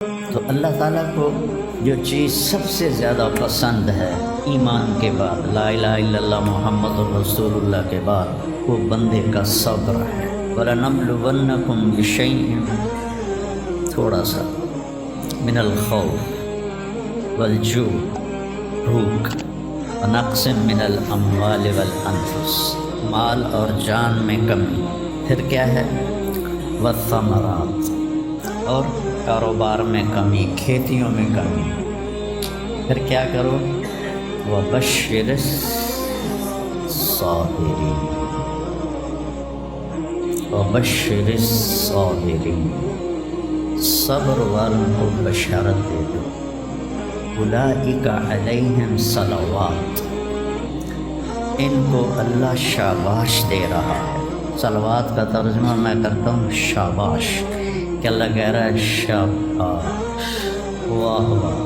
تو اللہ تعالیٰ کو جو چیز سب سے زیادہ پسند ہے ایمان کے بعد، لا الہ الا اللہ محمد رسول اللہ کے بعد، وہ بندے کا صبر ہے۔ وَلَنَبْلُوَنَّكُمْ بِشَيْءٍ، تھوڑا سا، من الخوف والجوع، بھوک، ونقص من الاموال والانفس، مال اور جان میں کمی، پھر کیا ہے، والثمرات، اور کاروبار میں کمی، کھیتیوں میں کمی، پھر کیا کرو، وَبَشِّرِ الصَّابِرِينَ، وَبَشِّرِ الصَّابِرِينَ، صبر والوں کو بشارت دے دو، اولئک علیہم صلوات، ان کو اللہ شاباش دے رہا ہے۔ صلوات کا ترجمہ میں کرتا ہوں شاباش، کہ اللہ کہہ رہا ہے شاباش، واہ واہ،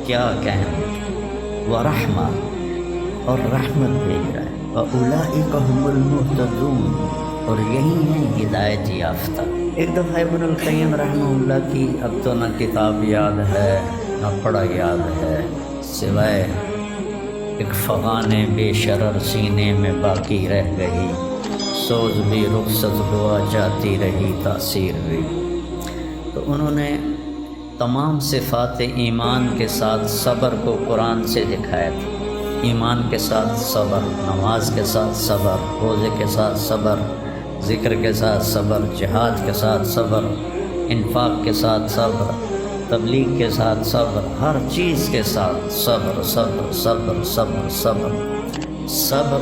کیا کہنا، ورحمہ، اور رحمت بھیج رہا ہے، وَأُولَئِكَ هُمُ الْمُهْتَدُونَ، اور یہی ہیں ہدایت یافتہ۔ ایک دفعہ ابن القیم رحمہ اللہ کی اب تو نہ کتاب یاد ہے نہ پڑھا یاد ہے، سوائے ایک فغان بے شرر سینے میں باقی رہ گئی، سوز بھی رخصت ہوا جاتی رہی تاثیر بھی۔ تو انہوں نے تمام صفات ایمان کے ساتھ صبر کو قرآن سے دکھایا تھا۔ ایمان کے ساتھ صبر، نماز کے ساتھ صبر، روزے کے ساتھ صبر، ذکر کے ساتھ صبر، جہاد کے ساتھ صبر، انفاق کے ساتھ صبر، تبلیغ کے ساتھ صبر، ہر چیز کے ساتھ صبر صبر صبر صبر صبر۔ صبر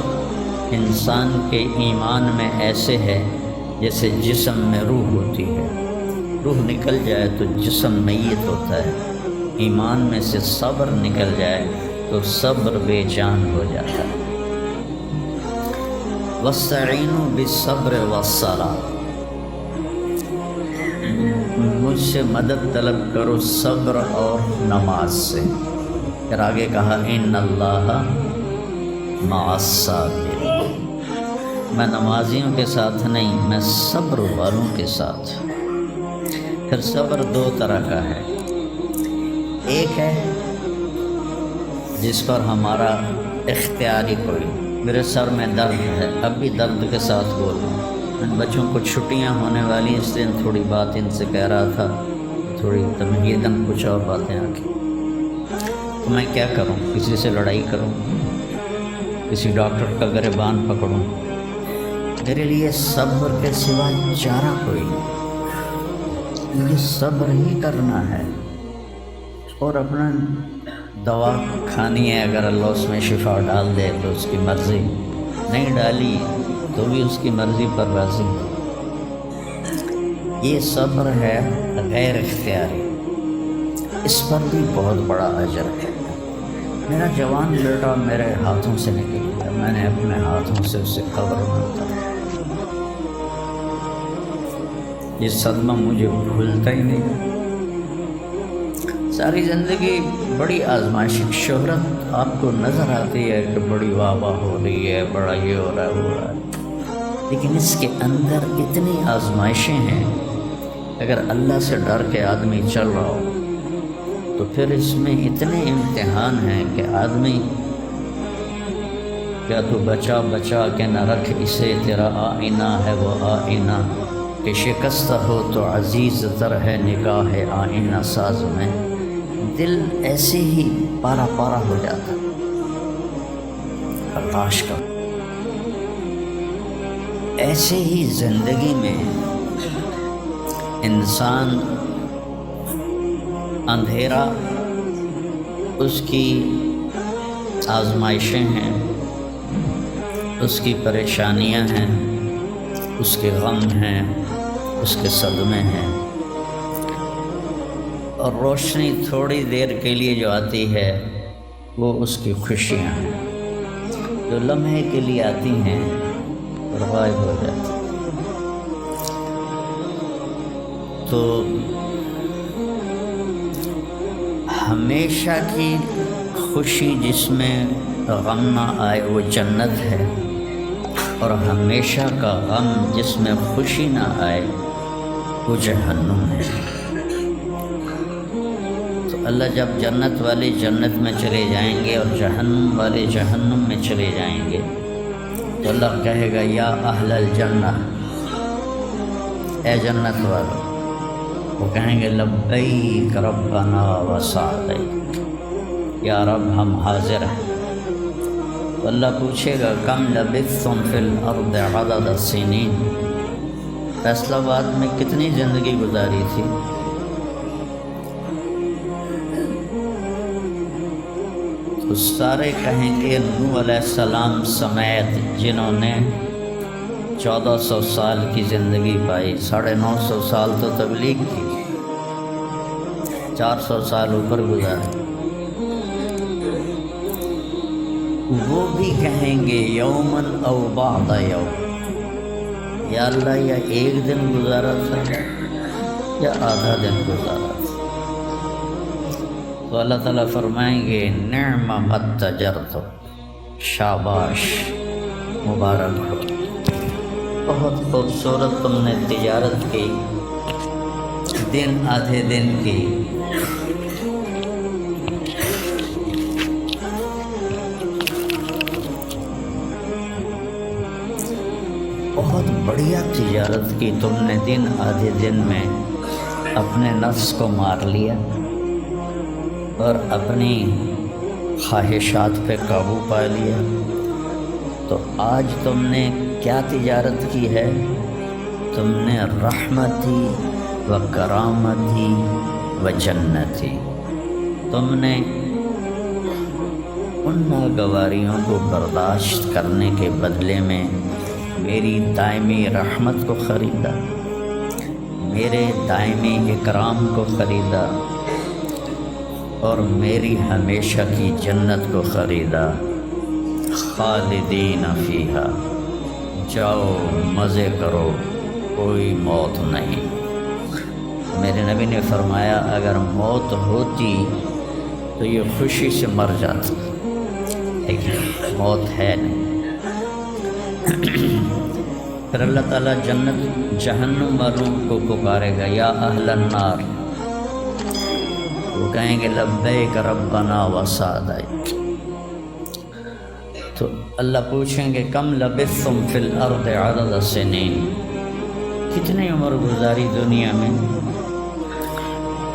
انسان کے ایمان میں ایسے ہے جیسے جسم میں روح ہوتی ہے، روح نکل جائے تو جسم میت ہوتا ہے، ایمان میں سے صبر نکل جائے تو صبر بے جان ہو جاتا ہے۔ وَاسْتَعِینُوا بِالصَّبْرِ وَالصَّلَاةِ، مجھ سے مدد طلب کرو صبر اور نماز سے۔ پھر آگے کہا اِنَّ اللَّهَ مَعَ الصَّابِرِينَ، میں نمازیوں کے ساتھ نہیں، میں صبر والوں کے ساتھ۔ پھر صبر دو طرح کا ہے، ایک ہے جس پر ہمارا اختیاری کوئی، میرے سر میں درد ہے، اب بھی درد کے ساتھ بول رہا ہوں، ان بچوں کو چھٹیاں ہونے والی، اس دن تھوڑی بات ان سے کہہ رہا تھا، تھوڑی تمہیداً کچھ اور باتیں آ گئی، تو میں کیا کروں، کسی سے لڑائی کروں، کسی ڈاکٹر کا گریبان پکڑوں؟ میرے لیے صبر کے سوا چارہ کوئی نہیں، مجھے صبر ہی کرنا ہے، اور اپنا دوا کھانی ہے، اگر اللہ اس میں شفا ڈال دے تو اس کی مرضی، نہیں ڈالی تو بھی اس کی مرضی پر راضی۔ یہ صبر ہے غیر اختیاری، اس پر بھی بہت بڑا اجر ہے۔ میرا جوان بیٹا میرے ہاتھوں سے نکل گیا، میں نے اپنے ہاتھوں سے اسے قبر میں اتارا، یہ صدمہ مجھے بھولتا ہی نہیں۔ ساری زندگی بڑی آزمائش، شہرت آپ کو نظر آتی ہے کہ بڑی واہ واہ ہو رہی ہے، بڑا یہ ہو رہا ہے وہ ہو رہا ہے، لیکن اس کے اندر اتنی آزمائشیں ہیں، اگر اللہ سے ڈر کے آدمی چل رہا ہو تو پھر اس میں اتنے امتحان ہیں کہ آدمی کیا تو بچا بچا کے نہ رکھ اسے، تیرا آئینہ ہے وہ آئینہ، کہ شکستہ ہو تو عزیز تر ہے نگاہ آئینہ ساز میں۔ دل ایسے ہی پارا پارا ہو جاتا، برداشت کرو۔ ایسے ہی زندگی میں انسان اندھیرا اس کی آزمائشیں ہیں، اس کی پریشانیاں ہیں، اس کے غم ہیں، اس کے صدمے ہیں، اور روشنی تھوڑی دیر کے لیے جو آتی ہے وہ اس کی خوشیاں ہیں، جو لمحے کے لیے آتی ہیں اور غائب ہو جاتی ہیں۔ تو ہمیشہ کی خوشی جس میں غم نہ آئے وہ جنت ہے، اور ہمیشہ کا غم جس میں خوشی نہ آئے وہ جہنم ہے۔ اللہ جب جنت والے جنت میں چلے جائیں گے اور جہنم والے جہنم میں چلے جائیں گے تو اللہ کہے گا یا اہل الجنہ، اے جنت والو، وہ کہیں گے لبیک ربنا وسعدیک، یا رب ہم حاضر ہیں۔ تو اللہ پوچھے گا کم لبثتم فی الارض عدد السنین، فیصلہ آباد میں کتنی زندگی گزاری تھی؟ تو سارے کہیں گے نوح علیہ السلام سمیت جنہوں نے 1400 سال کی زندگی پائی، 950 سال تو تبلیغ کی، 400 سال اوپر گزارے، وہ بھی کہیں گے یومن او بعد یوم، یا اللہ یا ایک دن گزارا تھا یا آدھا دن گزارا تھا۔ تو اللہ تعالیٰ فرمائیں گے نعم ما اتجرت، شاباش، مبارک ہو، بہت خوبصورت تم نے تجارت کی، دن آدھے دن کی، بہت بڑھیا تجارت کی تم نے، دن آدھے دن میں اپنے نفس کو مار لیا اور اپنی خواہشات پہ قابو پا لیا۔ تو آج تم نے کیا تجارت کی ہے؟ تم نے رحمتی و کرامتی و جنتی، تم نے ان ناگواریوں کو برداشت کرنے کے بدلے میں میری دائمی رحمت کو خریدا، میرے دائمی اکرام کو خریدا اور میری ہمیشہ کی جنت کو خریدا۔ خالدین فیہا، جاؤ مزے کرو، کوئی موت نہیں۔ میرے نبی نے فرمایا اگر موت ہوتی تو یہ خوشی سے مر جاتا، لیکن موت ہے نہیں۔ پھر اللہ تعالیٰ جہنم والوں کو پکارے گا یا اہل النار، وہ کہیں گے لبیک ربنا وسعدیک۔ تو اللہ پوچھیں گے کم لبثتم فی الارض عدد السنین، کتنی عمر گزاری دنیا میں؟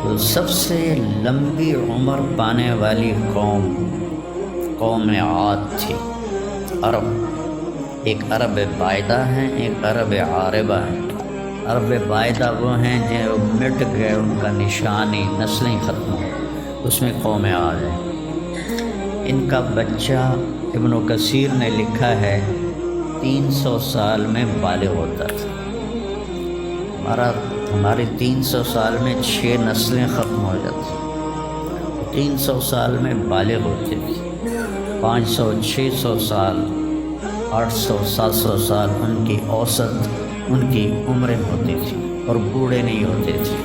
تو سب سے لمبی عمر پانے والی قوم عاد تھی، عرب۔ ایک عرب بائدہ ہیں، ایک عرب عاربہ ہیں۔ عرب بائدہ وہ ہیں جو مٹ گئے، ان کا نشانی نسلیں ختم ہو، اس میں قوم عاد ہے۔ ان کا بچہ ابن کثیر نے لکھا ہے 300 سال میں بالغ ہوتا تھا۔ ہمارے 300 سال میں 6 نسلیں ختم ہو جاتی، 300 سال میں بالغ ہوتے تھے۔ 500 600 سال 800 700 سال ان کی اوسط ان کی عمریں ہوتی تھی اور بوڑھے نہیں ہوتے تھے۔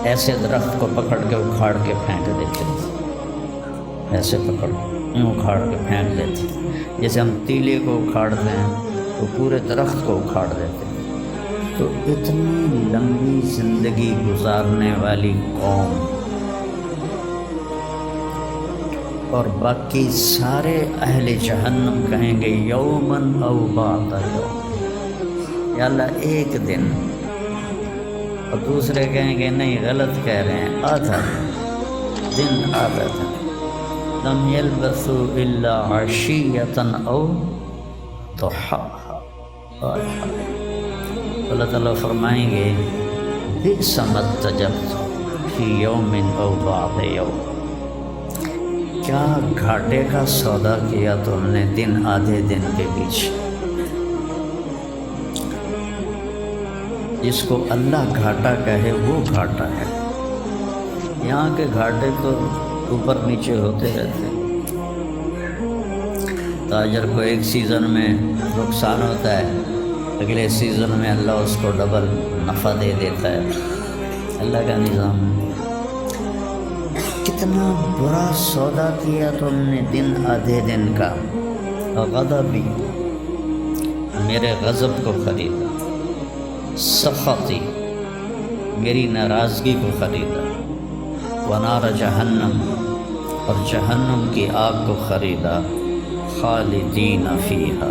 ایسے درخت کو پکڑ کے اکھاڑ کے پھینک دیتے تھے، ایسے پکڑ یوں اکھاڑ کے پھینک دیتے تھے، جیسے ہم تیلے کو اکھاڑتے ہیں تو پورے درخت کو اکھاڑ دیتے ہیں۔ تو اتنی لمبی زندگی گزارنے والی قوم، اور باقی سارے اہل جہنم کہیں گے یومن او بعد یوم، یا اللہ ایک دن، اور دوسرے کہیں گے نہیں غلط کہہ رہے ہیں، آدھا دن، آدھا دن۔ لم یلبثوا الا عشیۃ او ضحاہا۔ اللہ تعالیٰ فرمائیں گے بئس ما اتجرتم فی یوم او بعد یوم، کیا گھاٹے کا سودا کیا تم نے دن آدھے دن کے بیچ۔ جس کو اللہ گھاٹا کہے وہ گھاٹا ہے، یہاں کے گھاٹے تو اوپر نیچے ہوتے رہتے ہیں۔ تاجر کو ایک سیزن میں نقصان ہوتا ہے، اگلے سیزن میں اللہ اس کو ڈبل نفع دے دیتا ہے، اللہ کا نظام ہے۔ کتنا برا سودا کیا تم نے دن آدھے دن کا۔ غضبی، میرے غضب کو خریدا، سخطی، میری ناراضگی کو خریدا، ونار جہنم، اور جہنم کی آگ کو خریدا، خالدین فیہا،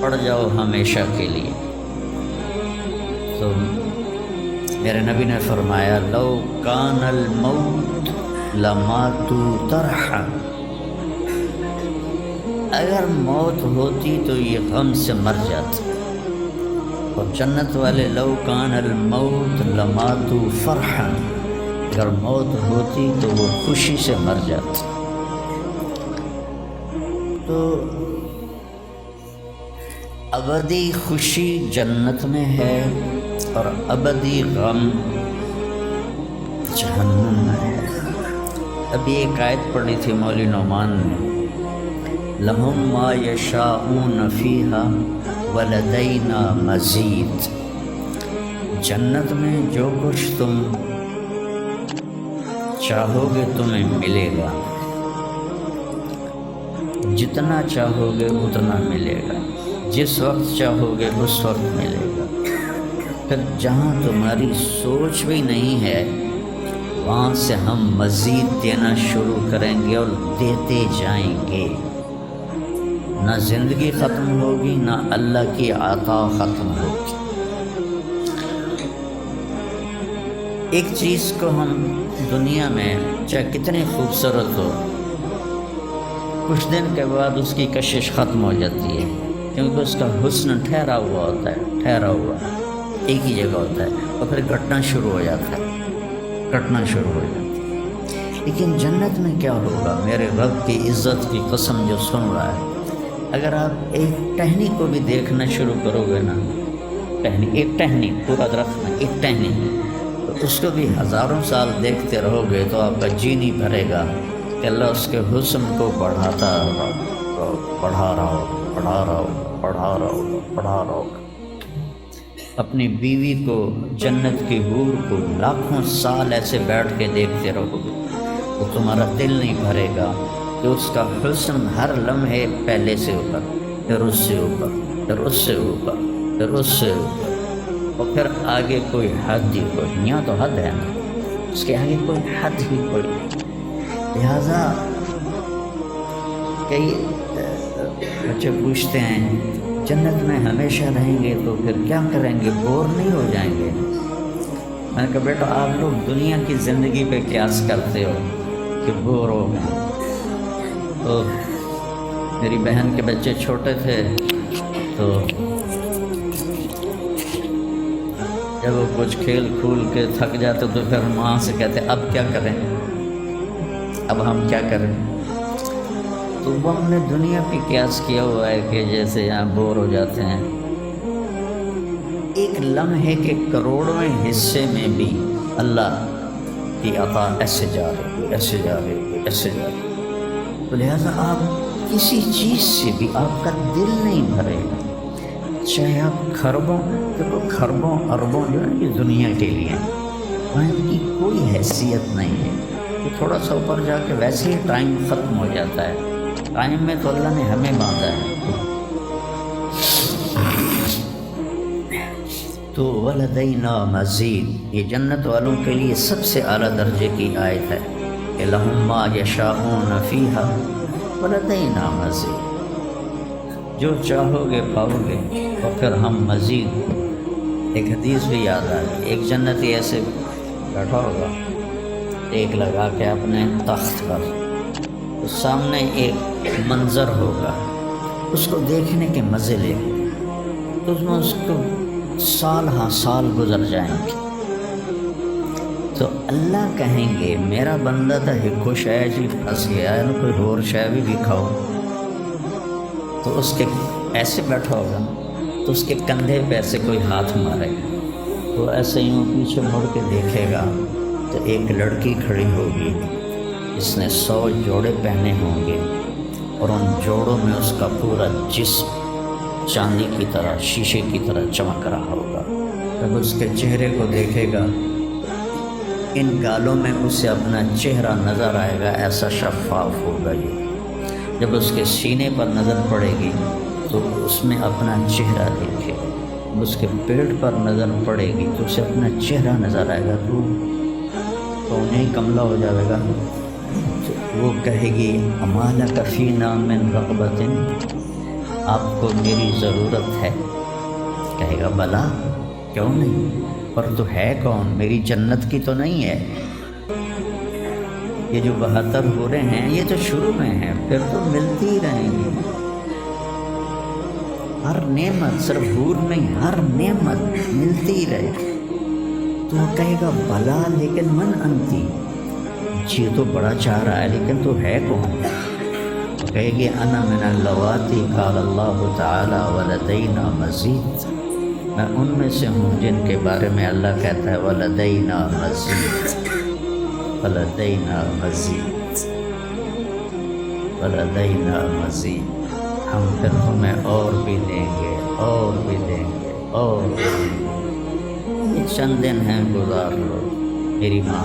پڑ جاؤ ہمیشہ کے لیے۔ تو میرے نبی نے فرمایا لو کان الموت لماتوا طرحا، اگر موت ہوتی تو یہ غم سے مر جاتے، اور جنت والے لو کان الموت لماتوا فرحا، اگر موت ہوتی تو وہ خوشی سے مر جاتے۔ تو ابدی خوشی جنت میں ہے اور ابدی غم جہنم میں ہے۔ ابھی ایک آیت پڑھی تھی مولوی نعمان نے، لہم ما یشاءون فیہا ولدینا مزید، جنت میں جو کچھ تم چاہو گے تمہیں ملے گا، جتنا چاہو گے اتنا ملے گا، جس وقت چاہو گے اس وقت ملے گا۔ پھر جہاں تمہاری سوچ بھی نہیں ہے وہاں سے ہم مزید دینا شروع کریں گے اور دیتے جائیں گے، نہ زندگی ختم ہوگی نہ اللہ کی عطا ختم ہوگی۔ ایک چیز کو ہم دنیا میں چاہے کتنی خوبصورت ہو، کچھ دن کے بعد اس کی کشش ختم ہو جاتی ہے، کیونکہ اس کا حسن ٹھہرا ہوا ہوتا ہے، ٹھہرا ہوا ایک ہی جگہ ہوتا ہے، اور پھر گھٹنا شروع ہو جاتا ہے، گھٹنا شروع ہو جاتا ہے۔ لیکن جنت میں کیا ہوگا؟ میرے رب کی عزت کی قسم جو سن رہا ہے، اگر آپ ایک ٹہنی کو بھی دیکھنا شروع کرو گے نا، ایک ٹہنی، پورا درخت میں ایک ٹہنی، تو اس کو بھی ہزاروں سال دیکھتے رہو گے تو آپ کا جی نہیں بھرے گا کہ اللہ اس کے حسن کو بڑھاتا رہو، بڑھا رہا ہو، بڑھا رہا ہو، بڑھا رہا ہو، بڑھا رہا ہو۔ اپنی بیوی کو، جنت کی حور کو لاکھوں سال ایسے بیٹھ کے دیکھتے رہو گے تو تمہارا دل نہیں بھرے گا کہ اس کا حسن ہر لمحے پہلے سے اوپر، پھر اس سے اوپر، پھر اس سے اوپر، پھر اس سے اوپر، اور پھر آگے کوئی حد ہی کوئی، یہاں تو حد ہے نا، اس کے آگے کوئی حد ہی کوئی نہیں۔ لہٰذا کئی بچے پوچھتے ہیں جنت میں ہمیشہ رہیں گے تو پھر کیا کریں گے، بور نہیں ہو جائیں گے؟ میں نے کہا بیٹا آپ لوگ دنیا کی زندگی پہ قیاس کرتے ہو کہ بور ہو گئے۔ تو میری بہن کے بچے چھوٹے تھے تو جب وہ کچھ کھیل کھول کے تھک جاتے تو پھر ماں سے کہتے اب کیا کریں، اب ہم کیا کریں؟ تو وہ ہم نے دنیا پہ قیاس کیا ہوا ہے کہ جیسے یہاں بور ہو جاتے ہیں، ایک لمحے کے کروڑویں حصے میں بھی اللہ کی عطا ایسے جا رہی، ایسے جا رہی، ایسے جا رہی۔ تو لہٰذا آپ کسی چیز سے بھی آپ کا دل نہیں بھرے گا، چاہے آپ خربوں، دیکھو خربوں اربوں جو ہے یہ دنیا کے لیے، وہاں ان کی کوئی حیثیت نہیں ہے، تو تھوڑا سا اوپر جا کے ویسے ہی ٹائم ختم ہو جاتا ہے۔ ٹائم میں تو اللہ نے ہمیں باندھا ہے۔ تو ولدینا مزید، یہ جنت والوں کے لیے سب سے اعلیٰ درجے کی آیت ہے کہ لہم ما یشاءون فیہا ولدینا مزید، جو چاہو گے پاؤ گے، اور پھر ہم مزید۔ ایک حدیث بھی یاد آ گئی، ایک جنتی ایسے بیٹھا ہوگا ایک لگا کے اپنے تخت پر، تو سامنے ایک منظر ہوگا، اس کو دیکھنے کے مزے لے تو اس میں اس کو سال ہاں سال گزر جائیں گے، تو اللہ کہیں گے میرا بندہ تو خوش ہے جی، پھنس گیا ہے نا، کوئی اور شے بھی کھاؤ، تو اس کے ایسے بیٹھا ہوگا تو اس کے کندھے پہ ایسے کوئی ہاتھ مارے گا، تو ایسے ہی پیچھے مڑ کے دیکھے گا تو ایک لڑکی کھڑی ہوگی، اس نے 100 جوڑے پہنے ہوں گے، اور ان جوڑوں میں اس کا پورا جسم چاندی کی طرح، شیشے کی طرح چمک رہا ہوگا۔ جب اس کے چہرے کو دیکھے گا ان گالوں میں اسے اپنا چہرہ نظر آئے گا، ایسا شفاف ہوگا یہ۔ جب اس کے سینے پر نظر پڑے گی تو اس میں اپنا چہرہ دیکھے، اس کے پیٹ پر نظر پڑے گی تو اسے اپنا چہرہ نظر آئے گا، تو تو انہیں کملہ ہو جائے گا. وہ کہے گی اما لک فینا من رغبۃ، آپ کو میری ضرورت ہے؟ کہے گا بلا، کیوں نہیں، پر تو ہے کون، میری جنت کی تو نہیں ہے. یہ جو 72 حوریں ہیں یہ تو شروع میں ہیں، پھر تو ملتی ہی رہیں گی. ہر نعمت، صرف حور نہیں، ہر نعمت ملتی ہی رہے. تو وہ کہے گا بلا لیکن من انتی، جی تو بڑا چاہ رہا ہے لیکن تو ہے کون؟ تو کہے گی انا من اللواتی قال اللہ تعالی ولدینا مزید، میں ان میں سے ہوں جن کے بارے میں اللہ کہتا ہے ولدینا مزید، ولدینا مزید، ولدینا مزید، ہم پھر تمہیں اور بھی دیں گے، اور بھی دیں گے، اور بھی دیں گے. یہ چند دن ہیں، گزار لو میری ماں.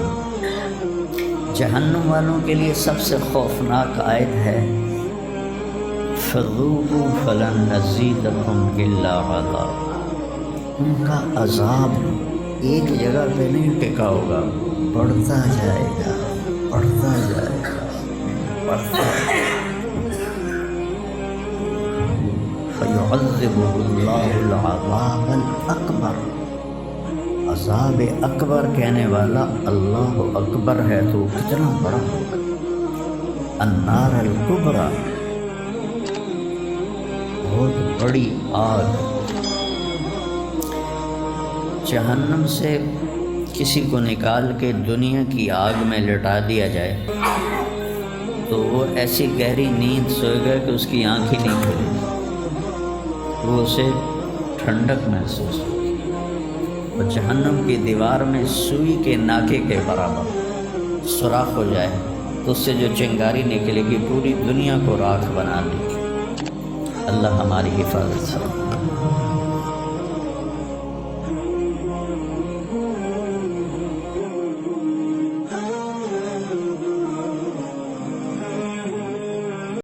جہنم والوں کے لیے سب سے خوفناک آیت ہے فذوقوا فلن نزیدکم الا عذابا. ان کا عذاب ایک جگہ پہ نہیں ٹکا ہوگا، بڑھتا جائے گا، بڑھتا جائے گا، بڑھتا جائے گا. فَيُعَذِّبُهُ اللَّهُ الْعَذَابَ الْأَكْبَرَ، عذاب اکبر کہنے والا اللہ اکبر ہے تو کتنا بڑا ہوگا. النار الکبریٰ، بہت بڑی آگ. جہنم سے کسی کو نکال کے دنیا کی آگ میں لٹا دیا جائے تو وہ ایسی گہری نیند سوئے گا کہ اس کی آنکھ ہی نہیں کھلے، وہ اسے ٹھنڈک محسوس ہوگی. اور جہنم کی دیوار میں سوئی کے ناکے کے برابر سوراخ ہو جائے تو اس سے جو چنگاری نکلے گی پوری دنیا کو راکھ بنا دے گی. اللہ ہماری حفاظت کرے.